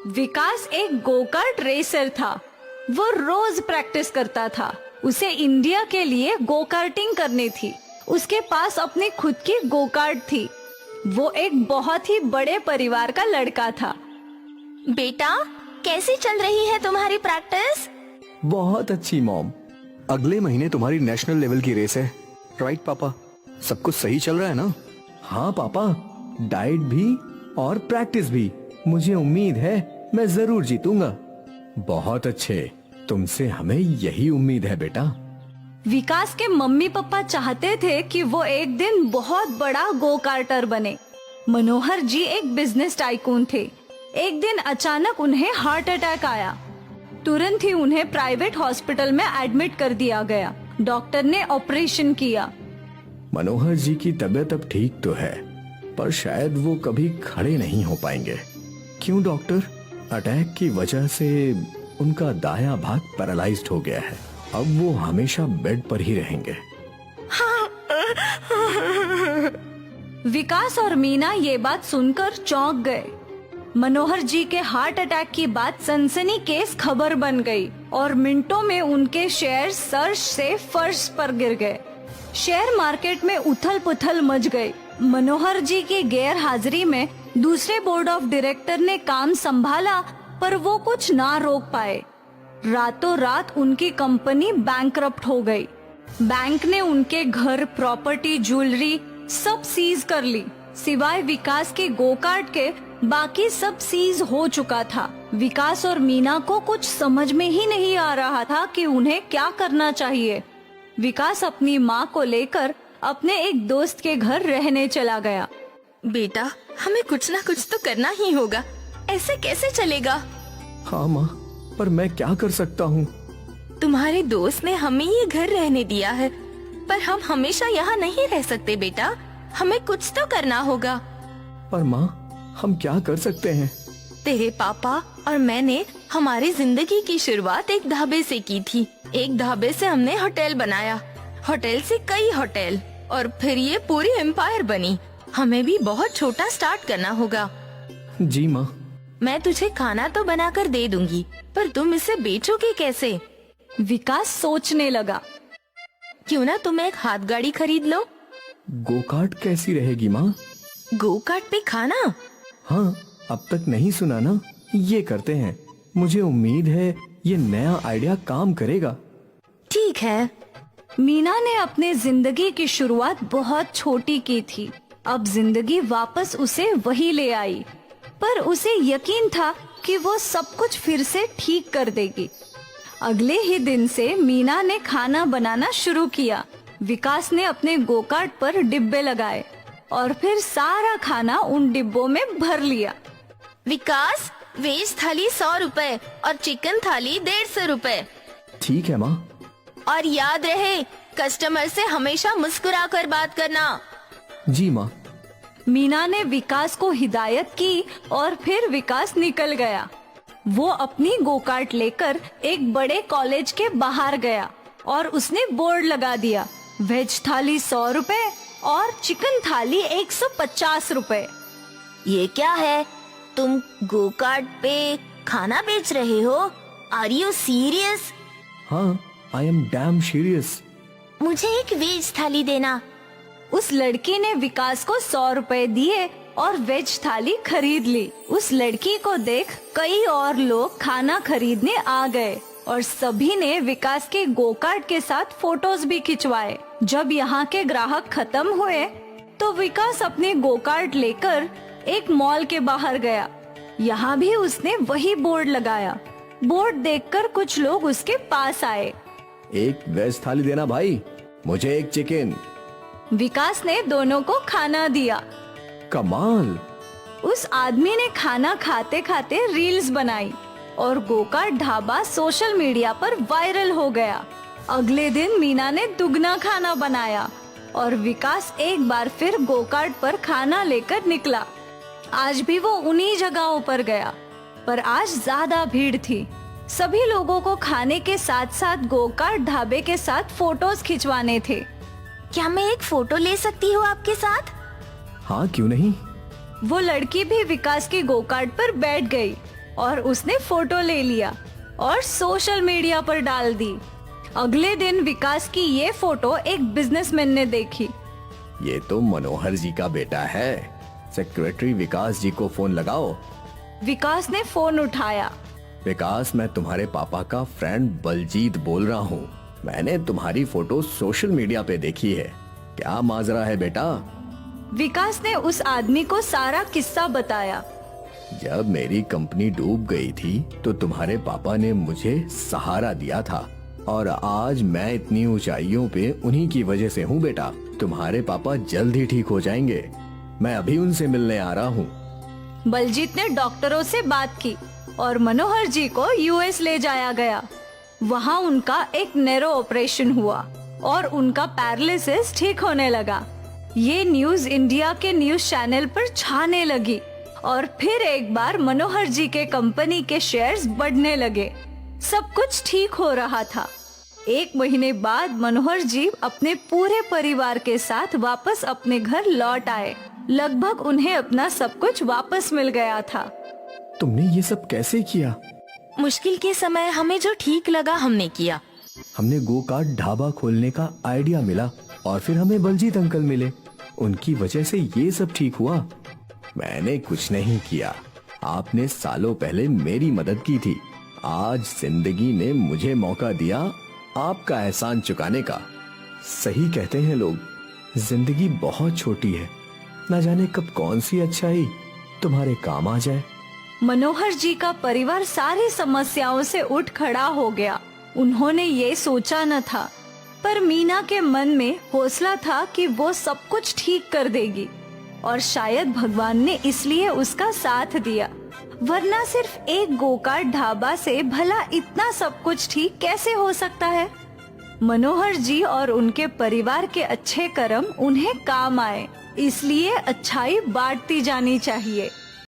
विकास एक go-kart racer था। वो रोज प्रैक्टिस करता था। उसे इंडिया के लिए गोकार्टिंग करनी थी। उसके पास अपनी खुद की गोकार्ट थी। वो एक बहुत ही बड़े परिवार का लड़का था। बेटा, कैसी चल रही है तुम्हारी प्रैक्टिस? बहुत अच्छी मॉम। अगले महीने तुम्हारी नेशनल लेवल की रेस है, राइट पापा? सब कुछ सही चल रहा है ना? हाँ पापा, डाइट भी और प्रैक्टिस भी। मुझे उम्मीद है मैं जरूर जीतूंगा। बहुत अच्छे, तुमसे हमें यही उम्मीद है बेटा। विकास के मम्मी पापा चाहते थे कि वो एक दिन बहुत बड़ा गो कार्टर बने। मनोहर जी एक बिजनेस टाइकून थे। एक दिन अचानक उन्हें हार्ट अटैक आया। तुरंत ही उन्हें प्राइवेट हॉस्पिटल में एडमिट कर दिया गया। डॉक्टर ने ऑपरेशन किया। मनोहर जी की तबीयत अब ठीक तो है, पर शायद वो कभी खड़े नहीं हो पाएंगे। क्यों डॉक्टर? अटैक की वजह से उनका दायां भाग पैरालाइज्ड हो गया है। अब वो हमेशा बेड पर ही रहेंगे। विकास और मीना ये बात सुनकर चौंक गए। मनोहर जी के हार्ट अटैक की बात सनसनीखेज खबर बन गई और मिनटों में उनके शेयर सर्च से फर्श पर गिर गए। शेयर मार्केट में उथल पुथल मच गई। मनोहर जी की गैर हाजिरी में दूसरे बोर्ड ऑफ डायरेक्टर ने काम संभाला, पर वो कुछ ना रोक पाए। रातों रात उनकी कंपनी बैंकरप्ट हो गई। बैंक ने उनके घर, प्रॉपर्टी, ज्वेलरी सब सीज कर ली। सिवाय विकास के गोकार्ट के बाकी सब सीज हो चुका था। विकास और मीना को कुछ समझ में ही नहीं आ रहा था कि उन्हें क्या करना चाहिए। विकास अपनी माँ को लेकर अपने एक दोस्त के घर रहने चला गया। बेटा, हमें कुछ ना कुछ तो करना ही होगा। ऐसे कैसे चलेगा? हाँ माँ, पर मैं क्या कर सकता हूँ? तुम्हारे दोस्त ने हमें ये घर रहने दिया है, पर हम हमेशा यहाँ नहीं रह सकते बेटा। हमें कुछ तो करना होगा। पर माँ, हम क्या कर सकते हैं? तेरे पापा और मैंने हमारी जिंदगी की शुरुआत एक ढाबे से की थी। एक ढाबे से हमने होटल बनाया, होटल से कई होटल, और फिर ये पूरी एम्पायर बनी। हमें भी बहुत छोटा स्टार्ट करना होगा। जी माँ। मैं तुझे खाना तो बनाकर दे दूंगी, पर तुम इसे बेचोगे कैसे? विकास सोचने लगा। क्यों ना तुम एक हाथ गाड़ी खरीद लो। गोकार्ट कैसी रहेगी माँ? गोकार्ट पे खाना? हाँ, अब तक नहीं सुना ना? ये करते हैं। मुझे उम्मीद है ये नया आइडिया काम करेगा। ठीक है। मीना ने अपने जिंदगी की शुरुआत बहुत छोटी की थी। अब जिंदगी वापस उसे वही ले आई, पर उसे यकीन था कि वो सब कुछ फिर से ठीक कर देगी। अगले ही दिन से मीना ने खाना बनाना शुरू किया। विकास ने अपने गोकार्ट पर डिब्बे लगाए और फिर सारा खाना उन डिब्बों में भर लिया। विकास, वेज थाली 100 रुपए और चिकन थाली 150 रुपए। ठीक है माँ। और याद रहे, कस्टमर से हमेशा मुस्कुरा कर बात करना। जी माँ। मीना ने विकास को हिदायत की और फिर विकास निकल गया। वो अपनी गोकार्ट लेकर एक बड़े कॉलेज के बाहर गया और उसने बोर्ड लगा दिया, वेज थाली 100 रुपए और चिकन थाली 150 रुपए। ये क्या है? तुम गोकार्ट पे खाना बेच रहे हो? Are you serious? हाँ, आई एम डैम सीरियस। मुझे एक वेज थाली देना। उस लड़की ने विकास को 100 रुपए दिए और वेज थाली खरीद ली। उस लड़की को देख कई और लोग खाना खरीदने आ गए और सभी ने विकास के गोकार्ट के साथ फोटोज भी खिंचवाए। जब यहाँ के ग्राहक खत्म हुए तो विकास अपने गोकार्ट लेकर एक मॉल के बाहर गया। यहाँ भी उसने वही बोर्ड लगाया। बोर्ड देखकर कुछ लोग उसके पास आए। एक वेज थाली देना भाई, मुझे एक चिकन। विकास ने दोनों को खाना दिया। कमाल। उस आदमी ने खाना खाते खाते रील्स बनाई और गोकार्ट ढाबा सोशल मीडिया पर वायरल हो गया। अगले दिन मीना ने दुगना खाना बनाया और विकास एक बार फिर गोकार्ट पर खाना लेकर निकला। आज भी वो उन्हीं जगहों पर गया, पर आज ज्यादा भीड़ थी। सभी लोगों को खाने के साथ साथ गोकार्ट ढाबे के साथ फोटोज खिंचवाने थे। क्या मैं एक फोटो ले सकती हूँ आपके साथ? हाँ, क्यों नहीं। वो लड़की भी विकास के गोकार्ट पर बैठ गई। और उसने फोटो ले लिया और सोशल मीडिया पर डाल दी। अगले दिन विकास की ये फोटो एक बिजनेसमैन ने देखी। ये तो मनोहर जी का बेटा है। सेक्रेटरी विकास जी को फोन लगाओ। विकास ने फोन उठाया। विकास, मैं तुम्हारे पापा का फ्रेंड बलजीत बोल रहा हूँ। मैंने तुम्हारी फोटो सोशल मीडिया पे देखी है। क्या माजरा है बेटा? विकास ने उस आदमी को सारा किस्सा बताया। जब मेरी कंपनी डूब गई थी तो तुम्हारे पापा ने मुझे सहारा दिया था और आज मैं इतनी ऊंचाइयों पे उन्हीं की वजह से हूँ बेटा। तुम्हारे पापा जल्द ही ठीक हो जाएंगे। मैं अभी उनसे मिलने आ रहा हूँ। बलजीत ने डॉक्टरों से बात की और मनोहर जी को यूएस ले जाया गया। वहाँ उनका एक नैरो ऑपरेशन हुआ और उनका पैरालिसिस ठीक होने लगा। ये न्यूज इंडिया के न्यूज चैनल पर छाने लगी और फिर एक बार मनोहर जी के कंपनी के शेयर्स बढ़ने लगे। सब कुछ ठीक हो रहा था। 1 महीने बाद मनोहर जी अपने पूरे परिवार के साथ वापस अपने घर लौट आए। लगभग उन्हें अपना सब कुछ वापस मिल गया था। तुमने ये सब कैसे किया? मुश्किल के समय हमें जो ठीक लगा हमने किया। हमने गो कार्ट ढाबा खोलने का आइडिया मिला और फिर हमें बलजीत अंकल मिले। उनकी वजह से ये सब ठीक हुआ। मैंने कुछ नहीं किया। आपने सालों पहले मेरी मदद की थी। आज जिंदगी ने मुझे मौका दिया आपका एहसान चुकाने का। सही कहते हैं लोग, जिंदगी बहुत छोटी है। न जाने कब कौन सी अच्छाई तुम्हारे काम आ जाए। मनोहर जी का परिवार सारी समस्याओं से उठ खड़ा हो गया। उन्होंने ये सोचा न था, पर मीना के मन में हौसला था कि वो सब कुछ ठीक कर देगी और शायद भगवान ने इसलिए उसका साथ दिया। वरना सिर्फ एक गोकार्ट ढाबा से भला इतना सब कुछ ठीक कैसे हो सकता है? मनोहर जी और उनके परिवार के अच्छे कर्म उन्हें काम आए, इसलिए अच्छाई बांटती जानी चाहिए।